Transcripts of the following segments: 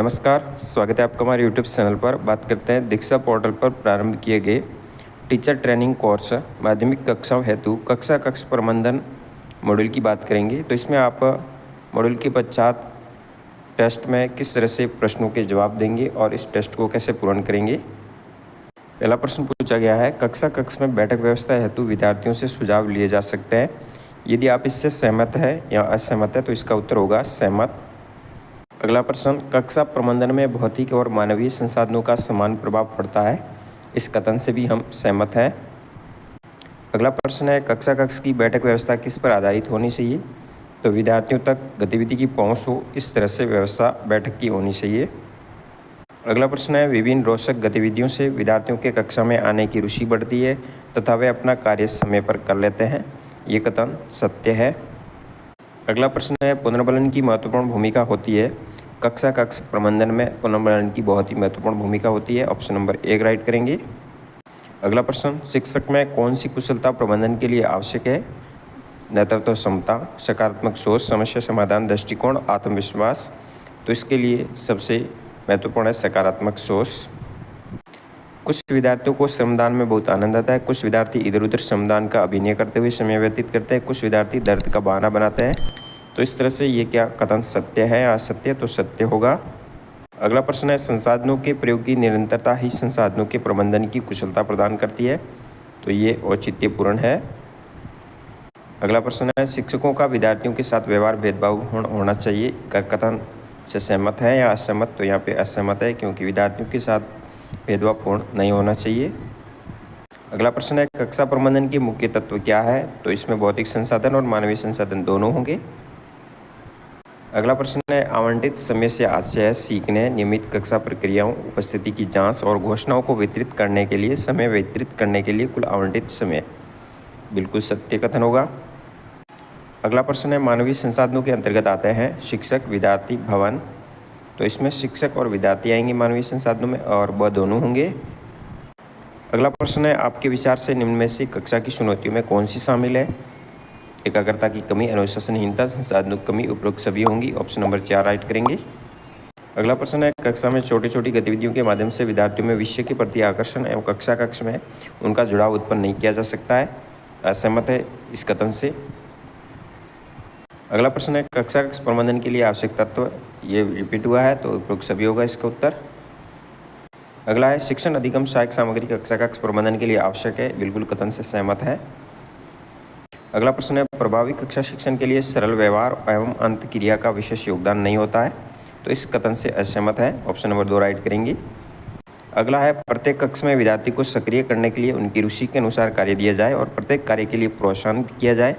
नमस्कार, स्वागत है आपका हमारे यूट्यूब चैनल पर। बात करते हैं दीक्षा पोर्टल पर प्रारंभ किए गए टीचर ट्रेनिंग कोर्स माध्यमिक कक्षाओं हेतु कक्ष प्रबंधन मॉड्यूल की बात करेंगे। तो इसमें आप मॉड्यूल के पश्चात टेस्ट में किस तरह से प्रश्नों के जवाब देंगे और इस टेस्ट को कैसे पूर्ण करेंगे। पहला प्रश्न पूछा गया है, कक्ष में बैठक व्यवस्था हेतु विद्यार्थियों से सुझाव लिए जा सकते हैं। यदि आप इससे सहमत है या असहमत है तो इसका उत्तर होगा सहमत। अगला प्रश्न, कक्षा प्रबंधन में भौतिक और मानवीय संसाधनों का समान प्रभाव पड़ता है। इस कथन से भी हम सहमत हैं। अगला प्रश्न है, कक्ष की बैठक व्यवस्था किस पर आधारित होनी चाहिए। तो विद्यार्थियों तक गतिविधि की पहुंच हो, इस तरह से व्यवस्था बैठक की होनी चाहिए। अगला प्रश्न है, विभिन्न रोचक गतिविधियों से विद्यार्थियों के कक्षा में आने की रुचि बढ़ती है तथा वे अपना कार्य समय पर कर लेते हैं। ये कथन सत्य है। अगला प्रश्न है, पुनर्बलन की महत्वपूर्ण भूमिका होती है। कक्ष प्रबंधन में पुनर्बलन की बहुत ही महत्वपूर्ण भूमिका होती है। ऑप्शन नंबर 1 राइट करेंगे। अगला प्रश्न, शिक्षक में कौन सी कुशलता प्रबंधन के लिए आवश्यक है। नेतृत्व क्षमता, सकारात्मक सोच, समस्या समाधान दृष्टिकोण, आत्मविश्वास। तो इसके लिए सबसे महत्वपूर्ण है सकारात्मक सोच। कुछ विद्यार्थियों को श्रमदान में बहुत आनंद आता है। कुछ विद्यार्थी इधर उधर श्रमदान का अभिनय करते हुए समय व्यतीत करते हैं। कुछ विद्यार्थी दर्द का बहाना बनाते हैं। तो इस तरह से ये क्या कथन सत्य है या असत्य, तो सत्य होगा। अगला प्रश्न है, संसाधनों के प्रयोग की निरंतरता ही संसाधनों के प्रबंधन की कुशलता प्रदान करती है। तो ये औचित्यपूर्ण है। अगला प्रश्न है, शिक्षकों का विद्यार्थियों के साथ व्यवहार भेदभाव होना चाहिए का कथन से सहमत है या असहमत। तो यहाँ पे असहमत है, क्योंकि विद्यार्थियों के साथ भेदभावपूर्ण नहीं होना चाहिए। अगला प्रश्न है, कक्षा प्रबंधन के मुख्य तत्व क्या है। तो इसमें भौतिक संसाधन और मानवीय संसाधन दोनों होंगे। अगला प्रश्न है, आवंटित समय से आशय है सीखने, नियमित कक्षा प्रक्रियाओं, उपस्थिति की जांच और घोषणाओं को वितरित करने के लिए समय वितरित करने के लिए कुल आवंटित समय। बिल्कुल सत्य कथन होगा। अगला प्रश्न है, मानवीय संसाधनों के अंतर्गत आते हैं शिक्षक, विद्यार्थी, भवन। तो इसमें शिक्षक और विद्यार्थी आएंगे मानवीय संसाधनों में, और वह दोनों होंगे। अगला प्रश्न है, आपके विचार से निम्न में से कक्षा की चुनौतियों में कौन सी शामिल है। एकाग्रता की कमी, अनुशासनहीनता, संसाधनों की कमी, उपरोक्त सभी होंगी। ऑप्शन नंबर 4 राइट करेंगे। अगला प्रश्न है, कक्षा में छोटी छोटी गतिविधियों के माध्यम से विद्यार्थियों में विषय के प्रति आकर्षण एवं कक्ष में उनका जुड़ाव उत्पन्न नहीं किया जा सकता है। असहमत है इस कथन से। अगला प्रश्न है, कक्षा प्रबंधन के लिए आवश्यक तत्व, ये रिपीट हुआ है तो उपरोक्त सभी होगा इसका उत्तर। अगला है, शिक्षण अधिगम सहायक सामग्री कक्षा प्रबंधन के लिए आवश्यक है। बिल्कुल कथन से सहमत है। अगला प्रश्न है, प्रभावी कक्षा शिक्षण के लिए सरल व्यवहार एवं अंत क्रिया का विशेष योगदान नहीं होता है। तो इस कथन से असहमत है। ऑप्शन नंबर 2 राइट करेंगे। अगला है, प्रत्येक कक्ष में विद्यार्थी को सक्रिय करने के लिए उनकी रुचि के अनुसार कार्य दिया जाए और प्रत्येक कार्य के लिए प्रोत्साहन किया जाए।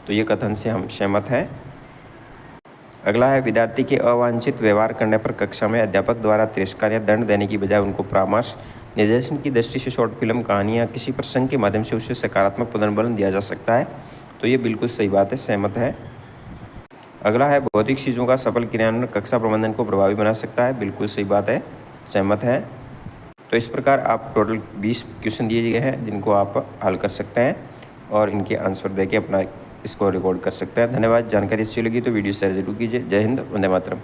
तो ये कथन से हम सहमत हैं। अगला है, विद्यार्थी के अवांछित व्यवहार करने पर कक्षा में अध्यापक द्वारा तिरस्कार या दंड देने की बजाय उनको परामर्श, निर्देशन की दृष्टि से शॉर्ट फिल्म, कहानी या किसी प्रसंग के माध्यम से उसे सकारात्मक पुनर्बलन दिया जा सकता है। तो ये बिल्कुल सही बात है, सहमत है। अगला है, भौतिक चीज़ों का सफल क्रियान्वयन कक्षा प्रबंधन को प्रभावी बना सकता है। बिल्कुल सही बात है, सहमत है। तो इस प्रकार आप टोटल 20 क्वेश्चन दिए गए हैं जिनको आप हल कर सकते हैं और इनके आंसर देके अपना इसको रिकॉर्ड कर सकते हैं। धन्यवाद। जानकारी अच्छी लगी तो वीडियो शेयर जरूर कीजिए। जय हिंद, वंदे मातरम।